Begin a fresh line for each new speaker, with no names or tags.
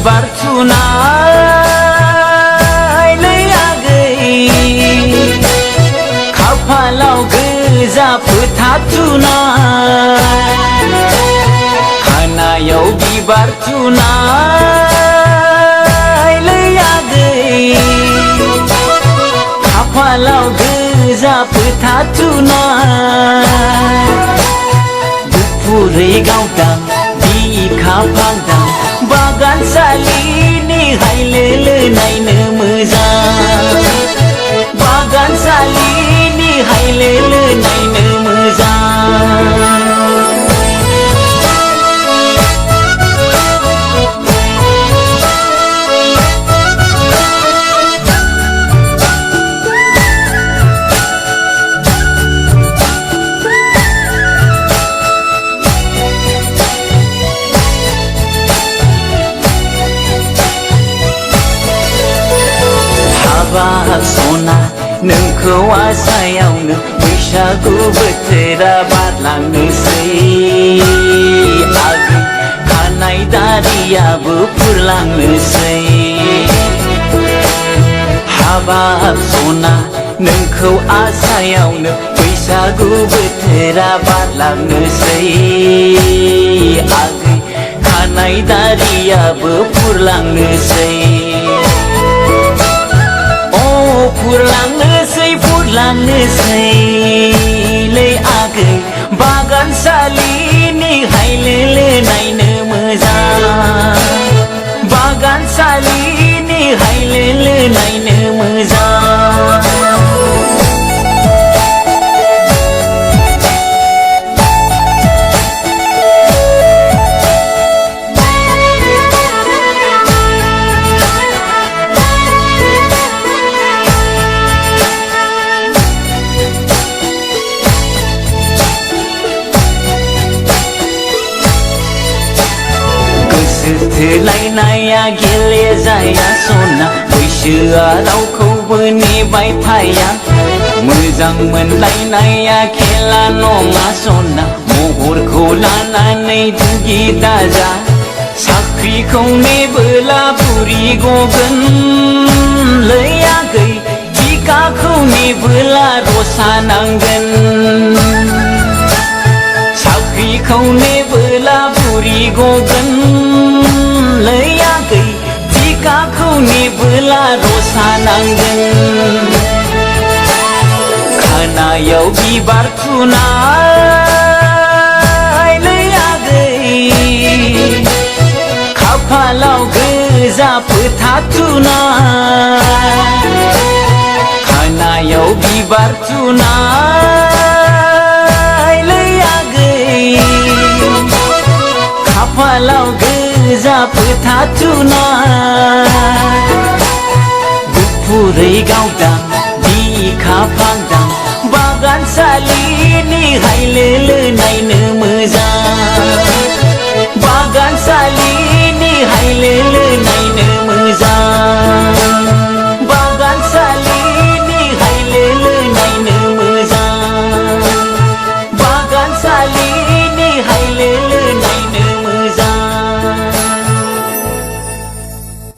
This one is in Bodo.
बिबार थुनायलै आगै खाफालाव गोजा फोथा थुनाय खानायाव बिबार थुनायलै आगै खाफालाव गोजा फोथा थुनाय गुफुरै गावदां बिखा फांदां बागानसालिनि हायलोलो नायनो मोजां बागानसालिनि हायलोलो नायनो मोजां सना नोंखौ आसायावनो बैसागु बोथोरा बारलांनोसै आगै खानाय दारियाबो फुरलांनोसै हाबाब सना नोंखौ आसायावनो बैसागु बोथोरा बारलांनोसै आगै खानाय दारियाबो फुरलांनोसै फुरलांनोसैलै आगै बागानसालिनि हायलोलो नायनो मोजां बागानसालिनि हायलोलो नायनो मोजां थोलायनाया गेलेजाया सना बैसोआ रावखौबो नेबाय थाया मोजां मोनलायनाया खेला नङा सना महरखौ लानानै दुगि दाजा साख्रिखौ नेबोला बुरि गगोनलै आगै टिकाखौ नेबोला रसा नांगोन साख्रिखौ नेबोला बुरि गगोनलै आगै टिकाखौ नेबोला रसा नांगोन खानायाव बिबार थुनायलै आगै खाफालाव गोजा फोथा थुनाय खानायाव बिबार थुनायलै आगै खाफालाव गोजा फोथा थुनाय गुफुरै गावदां बिखा फांदां बागानसालिनि हायलोलो